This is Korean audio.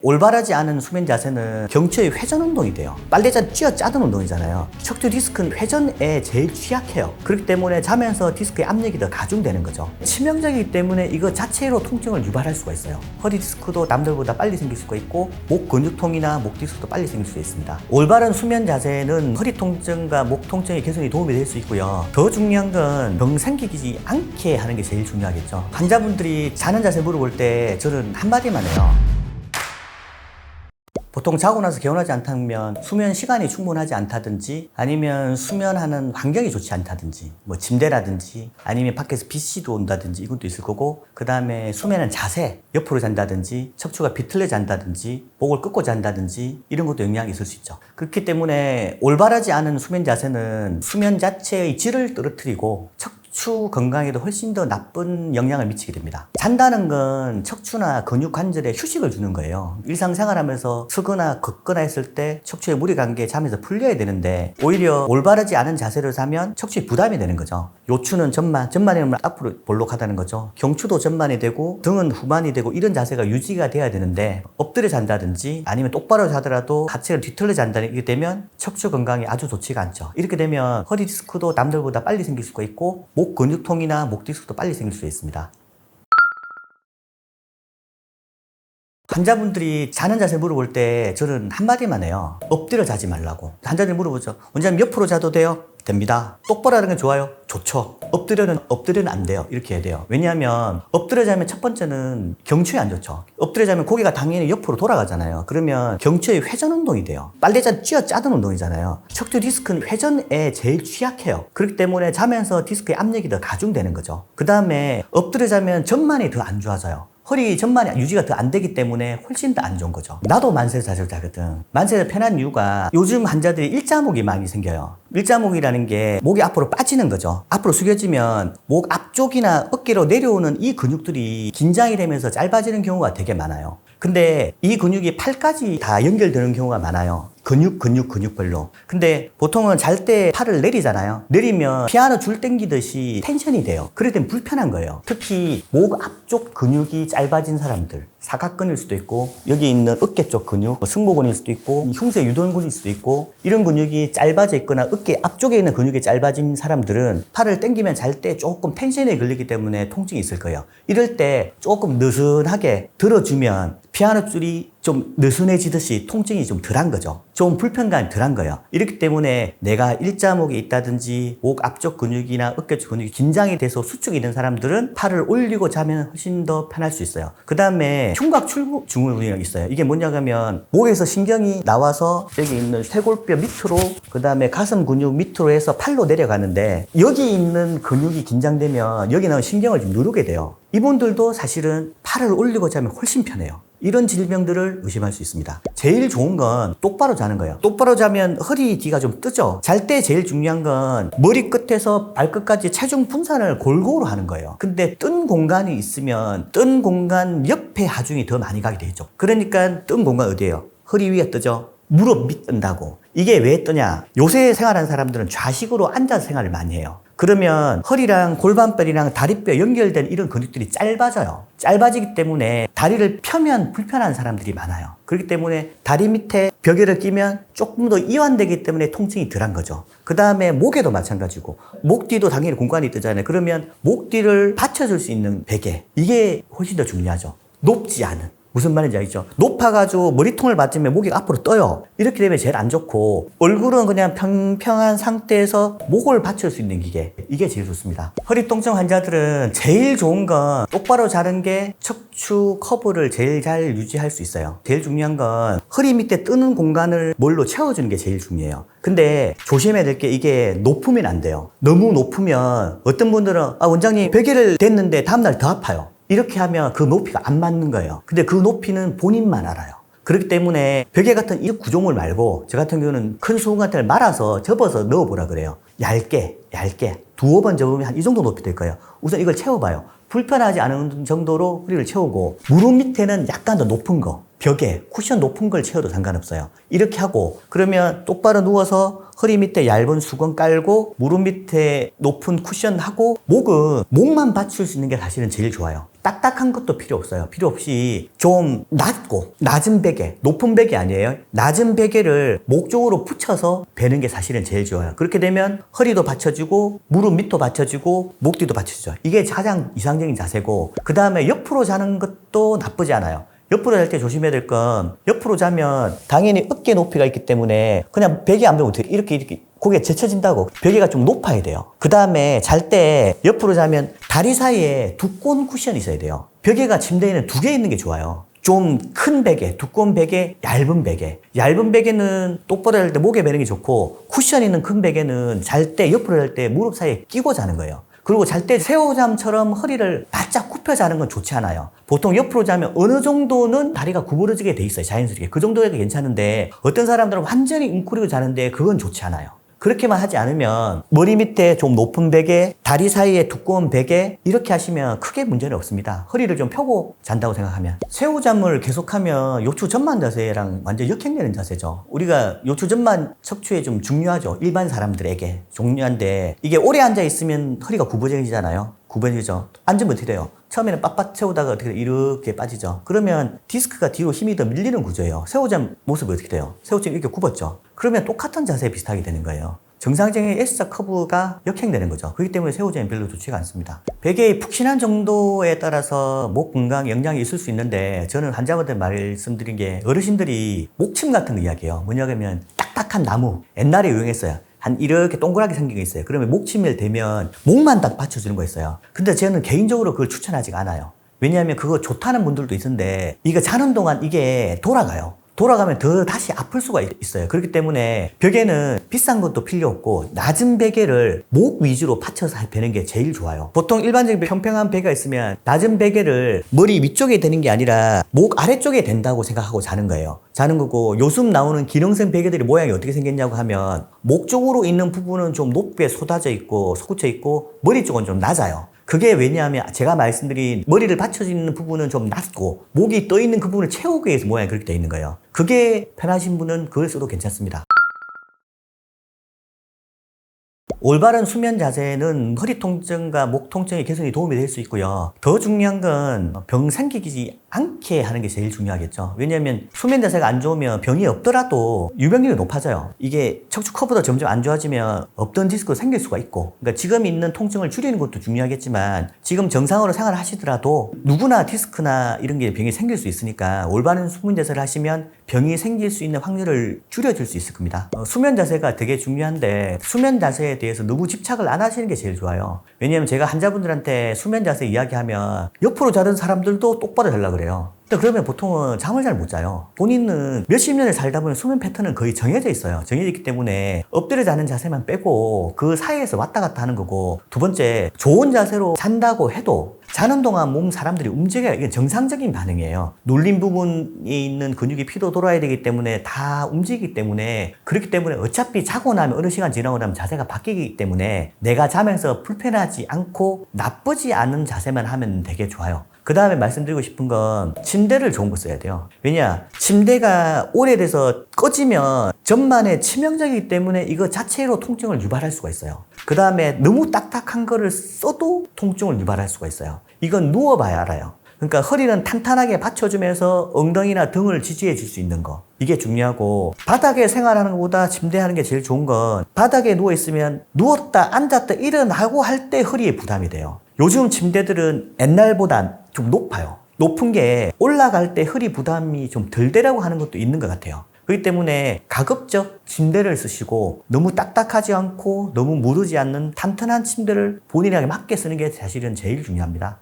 올바르지 않은 수면 자세는 경추의 회전 운동이 돼요. 빨래잔 쥐어 짜는 운동이잖아요. 척추 디스크는 회전에 제일 취약해요. 그렇기 때문에 자면서 디스크의 압력이 더 가중되는 거죠. 치명적이기 때문에 이거 자체로 통증을 유발할 수가 있어요. 허리 디스크도 남들보다 빨리 생길 수가 있고 목 근육통이나 목 디스크도 빨리 생길 수 있습니다. 올바른 수면 자세는 허리 통증과 목 통증의 개선에 도움이 될 수 있고요. 더 중요한 건 병 생기지 않게 하는 게 제일 중요하겠죠. 환자분들이 자는 자세 물어볼 때 저는 한마디만 해요. 보통 자고 나서 개운하지 않다면 수면 시간이 충분하지 않다든지 아니면 수면하는 환경이 좋지 않다든지 뭐 침대라든지 아니면 밖에서 빛이 들어온다든지 이것도 있을 거고, 그 다음에 수면은 자세, 옆으로 잔다든지 척추가 비틀려 잔다든지 목을 꺾고 잔다든지 이런 것도 영향이 있을 수 있죠. 그렇기 때문에 올바르지 않은 수면 자세는 수면 자체의 질을 떨어뜨리고 척추 건강에도 훨씬 더 나쁜 영향을 미치게 됩니다. 잔다는 건 척추나 근육 관절에 휴식을 주는 거예요. 일상생활하면서 서거나 걷거나 했을 때 척추에 무리 간 게 잠에서 풀려야 되는데 오히려 올바르지 않은 자세를 자면 척추에 부담이 되는 거죠. 요추는 전만이면 앞으로 볼록하다는 거죠. 경추도 전만이 되고 등은 후만이 되고 이런 자세가 유지가 돼야 되는데 엎드려 잔다든지 아니면 똑바로 자더라도 하체를 뒤틀려 잔다게 되면 척추 건강이 아주 좋지가 않죠. 이렇게 되면 허리 디스크도 남들보다 빨리 생길 수가 있고 목 근육통이나 목 디스크도 빨리 생길 수 있습니다. 환자분들이 자는 자세 물어볼 때 저는 한마디만 해요. 엎드려 자지 말라고. 환자들 물어보죠. 원장님 옆으로 자도 돼요? 됩니다. 똑바로 하는 게 좋아요? 좋죠. 엎드려는 안 돼요. 이렇게 해야 돼요. 왜냐하면 엎드려 자면 첫 번째는 경추에 안 좋죠. 엎드려 자면 고개가 당연히 옆으로 돌아가잖아요. 그러면 경추의 회전 운동이 돼요. 빨래잔 쥐어 짜는 운동이잖아요. 척추 디스크는 회전에 제일 취약해요. 그렇기 때문에 자면서 디스크의 압력이 더 가중되는 거죠. 그 다음에 엎드려 자면 전만이 더 안 좋아져요. 허리 전만이 유지가 더 안 되기 때문에 훨씬 더 안 좋은 거죠. 나도 만세 자세를 자거든. 만세를 편한 이유가 요즘 환자들이 일자목이 많이 생겨요. 일자목이라는 게 목이 앞으로 빠지는 거죠. 앞으로 숙여지면 목 앞쪽이나 어깨로 내려오는 이 근육들이 긴장이 되면서 짧아지는 경우가 되게 많아요. 근데 이 근육이 팔까지 다 연결되는 경우가 많아요. 근육별로. 근데 보통은 잘 때 팔을 내리잖아요. 내리면 피아노 줄 당기듯이 텐션이 돼요. 그럴 땐 불편한 거예요. 특히 목 앞쪽 근육이 짧아진 사람들, 사각근일 수도 있고 여기 있는 어깨 쪽 근육, 승모근일 수도 있고 흉쇄 유돌근일 수도 있고 이런 근육이 짧아져 있거나 어깨 앞쪽에 있는 근육이 짧아진 사람들은 팔을 당기면 잘 때 조금 텐션에 걸리기 때문에 통증이 있을 거예요. 이럴 때 조금 느슨하게 들어주면 피아노 줄이 좀 느슨해지듯이 통증이 좀 덜한 거죠. 좀 불편감이 덜한 거예요. 이렇기 때문에 내가 일자목이 있다든지 목 앞쪽 근육이나 어깨 쪽 근육이 긴장이 돼서 수축이 된 사람들은 팔을 올리고 자면 훨씬 더 편할 수 있어요. 그 다음에 흉곽 출구 증후군이 있어요. 이게 뭐냐면 목에서 신경이 나와서 여기 있는 쇄골뼈 밑으로 그 다음에 가슴 근육 밑으로 해서 팔로 내려가는데 여기 있는 근육이 긴장되면 여기 나온 신경을 좀 누르게 돼요. 이분들도 사실은 팔을 올리고 자면 훨씬 편해요. 이런 질병들을 의심할 수 있습니다. 제일 좋은 건 똑바로 자는 거예요. 똑바로 자면 허리 뒤가 좀 뜨죠. 잘 때 제일 중요한 건 머리 끝에서 발끝까지 체중 분산을 골고루 하는 거예요. 근데 뜬 공간이 있으면 뜬 공간 옆에 하중이 더 많이 가게 되죠. 그러니까 뜬 공간 어디예요? 허리 위에 뜨죠. 무릎 밑 뜬다고. 이게 왜 뜨냐? 요새 생활하는 사람들은 좌식으로 앉아서 생활을 많이 해요. 그러면 허리랑 골반뼈랑 다리뼈 연결된 이런 근육들이 짧아져요. 짧아지기 때문에 다리를 펴면 불편한 사람들이 많아요. 그렇기 때문에 다리 밑에 벽에를 끼면 조금 더 이완되기 때문에 통증이 덜한 거죠. 그 다음에 목에도 마찬가지고 목 뒤도 당연히 공간이 뜨잖아요. 그러면 목 뒤를 받쳐줄 수 있는 베개, 이게 훨씬 더 중요하죠. 높지 않은. 무슨 말인지 알겠죠? 높아가지고 머리통을 맞으면 목이 앞으로 떠요. 이렇게 되면 제일 안 좋고 얼굴은 그냥 평평한 상태에서 목을 받칠 수 있는 기계, 이게 제일 좋습니다. 허리 통증 환자들은 제일 좋은 건 똑바로 자는 게 척추 커브를 제일 잘 유지할 수 있어요. 제일 중요한 건 허리 밑에 뜨는 공간을 뭘로 채워주는 게 제일 중요해요. 근데 조심해야 될 게 이게 높으면 안 돼요. 너무 높으면 어떤 분들은 원장님 베개를 댔는데 다음날 더 아파요. 이렇게 하면 그 높이가 안 맞는 거예요. 근데 그 높이는 본인만 알아요. 그렇기 때문에 베개 같은 이 구조물 말고 저 같은 경우는 큰 수건같은 걸 말아서 접어서 넣어보라 그래요. 얇게 두어 번 접으면 한 이 정도 높이 될 거예요. 우선 이걸 채워봐요. 불편하지 않은 정도로 허리를 채우고 무릎 밑에는 약간 더 높은 거, 벽에 쿠션 높은 걸 채워도 상관없어요. 이렇게 하고 그러면 똑바로 누워서 허리 밑에 얇은 수건 깔고 무릎 밑에 높은 쿠션 하고 목만 받칠 수 있는 게 사실은 제일 좋아요. 딱딱한 것도 필요 없어요. 필요 없이 좀 낮고 낮은 베개, 높은 베개 아니에요. 낮은 베개를 목 쪽으로 붙여서 베는 게 사실은 제일 좋아요. 그렇게 되면 허리도 받쳐주고 무릎 밑도 받쳐주고 목 뒤도 받쳐주죠. 이게 가장 이상적인 자세고 그 다음에 옆으로 자는 것도 나쁘지 않아요. 옆으로 잘 때 조심해야 될 건 옆으로 자면 당연히 어깨 높이가 있기 때문에 그냥 베개 안 베면 이렇게 고개 제쳐진다고. 베개가 좀 높아야 돼요. 그 다음에 잘 때 옆으로 자면 다리 사이에 두꺼운 쿠션이 있어야 돼요. 베개가 침대에는 2개 있는 게 좋아요. 좀 큰 베개, 두꺼운 베개, 얇은 베개. 얇은 베개는 똑바로 잘 때 목에 베는 게 좋고 쿠션 있는 큰 베개는 잘 때 옆으로 잘 때 무릎 사이에 끼고 자는 거예요. 그리고 잘 때 새우잠처럼 허리를 바짝 굽혀 자는 건 좋지 않아요. 보통 옆으로 자면 어느 정도는 다리가 구부러지게 돼 있어요. 자연스럽게. 그 정도가 괜찮은데 어떤 사람들은 완전히 웅크리고 자는데 그건 좋지 않아요. 그렇게만 하지 않으면 머리 밑에 좀 높은 베개, 다리 사이에 두꺼운 베개 이렇게 하시면 크게 문제는 없습니다. 허리를 좀 펴고 잔다고 생각하면. 새우잠을 계속하면 요추 전만 자세랑 완전 역행되는 자세죠. 우리가 요추 전만 척추에 좀 중요하죠. 일반 사람들에게 중요한데 이게 오래 앉아 있으면 허리가 구부러지잖아요. 구부러지죠. 앉으면 어떻게 돼요? 처음에는 빡빡 채우다가 어떻게 이렇게 빠지죠. 그러면 디스크가 뒤로 힘이 더 밀리는 구조예요. 새우잠 모습이 어떻게 돼요? 새우잠 이렇게 굽었죠. 그러면 똑같은 자세에 비슷하게 되는 거예요. 정상적인 S자 커브가 역행되는 거죠. 그렇기 때문에 새우잠이 별로 좋지가 않습니다. 베개의 푹신한 정도에 따라서 목 건강 영향이 있을 수 있는데 저는 환자분들 말씀드린 게 어르신들이 목침 같은 거 이야기해요. 뭐냐면 딱딱한 나무 옛날에 유행했어요. 이렇게 동그랗게 생긴 게 있어요. 그러면 목침을 대면 목만 딱 받쳐주는 거 있어요. 근데 저는 개인적으로 그걸 추천하지가 않아요. 왜냐하면 그거 좋다는 분들도 있는데 이거 자는 동안 이게 돌아가요. 돌아가면 더 다시 아플 수가 있어요. 그렇기 때문에 벽에는 비싼 것도 필요 없고 낮은 베개를 목 위주로 받쳐서 베는 게 제일 좋아요. 보통 일반적인 평평한 베개가 있으면 낮은 베개를 머리 위쪽에 대는 게 아니라 목 아래쪽에 된다고 생각하고 자는 거예요. 자는 거고 요즘 나오는 기능성 베개들이 모양이 어떻게 생겼냐고 하면 목 쪽으로 있는 부분은 좀 높게 쏟아져 있고 솟구쳐 있고 머리 쪽은 좀 낮아요. 그게 왜냐하면 제가 말씀드린 머리를 받쳐지는 부분은 좀 낮고 목이 떠있는 그 부분을 채우기 위해서 모양이 그렇게 되어 있는 거예요. 그게 편하신 분은 그걸 써도 괜찮습니다. 올바른 수면 자세는 허리 통증과 목 통증의 개선에 도움이 될 수 있고요. 더 중요한 건 병 생기지 않게 하는 게 제일 중요하겠죠. 왜냐하면 수면 자세가 안 좋으면 병이 없더라도 유병률이 높아져요. 이게 척추 커브도 점점 안 좋아지면 없던 디스크가 생길 수가 있고, 그러니까 지금 있는 통증을 줄이는 것도 중요하겠지만 지금 정상으로 생활하시더라도 누구나 디스크나 이런 게 병이 생길 수 있으니까 올바른 수면 자세를 하시면 병이 생길 수 있는 확률을 줄여줄 수 있을 겁니다. 수면 자세가 되게 중요한데 수면 자세에 대해서 너무 집착을 안 하시는 게 제일 좋아요. 왜냐하면 제가 환자분들한테 수면 자세 이야기하면 옆으로 자던 사람들도 똑바로 자려고 그래요. 근데 그러면 보통은 잠을 잘 못 자요. 본인은 몇십 년을 살다 보면 수면 패턴은 거의 정해져 있어요. 정해져 있기 때문에 엎드려 자는 자세만 빼고 그 사이에서 왔다 갔다 하는 거고, 두 번째 좋은 자세로 잔다고 해도 자는 동안 몸 사람들이 움직여요. 이게 정상적인 반응이에요. 눌린 부분에 있는 근육이 피도 돌아야 되기 때문에 다 움직이기 때문에, 그렇기 때문에 어차피 자고 나면 어느 시간 지나고 나면 자세가 바뀌기 때문에 내가 자면서 불편하지 않고 나쁘지 않은 자세만 하면 되게 좋아요. 그 다음에 말씀드리고 싶은 건 침대를 좋은 거 써야 돼요. 왜냐? 침대가 오래돼서 꺼지면 전만에 치명적이기 때문에 이거 자체로 통증을 유발할 수가 있어요. 그 다음에 너무 딱딱한 거를 써도 통증을 유발할 수가 있어요. 이건 누워봐야 알아요. 그러니까 허리는 탄탄하게 받쳐주면서 엉덩이나 등을 지지해 줄 수 있는 거, 이게 중요하고, 바닥에 생활하는 것보다 침대 하는 게 제일 좋은 건 바닥에 누워있으면 누웠다 앉았다 일어나고 할 때 허리에 부담이 돼요. 요즘 침대들은 옛날보단 좀 높아요. 높은 게 올라갈 때 허리 부담이 좀 덜 되라고 하는 것도 있는 것 같아요. 그렇기 때문에 가급적 침대를 쓰시고 너무 딱딱하지 않고 너무 무르지 않는 탄탄한 침대를 본인에게 맞게 쓰는 게 사실은 제일 중요합니다.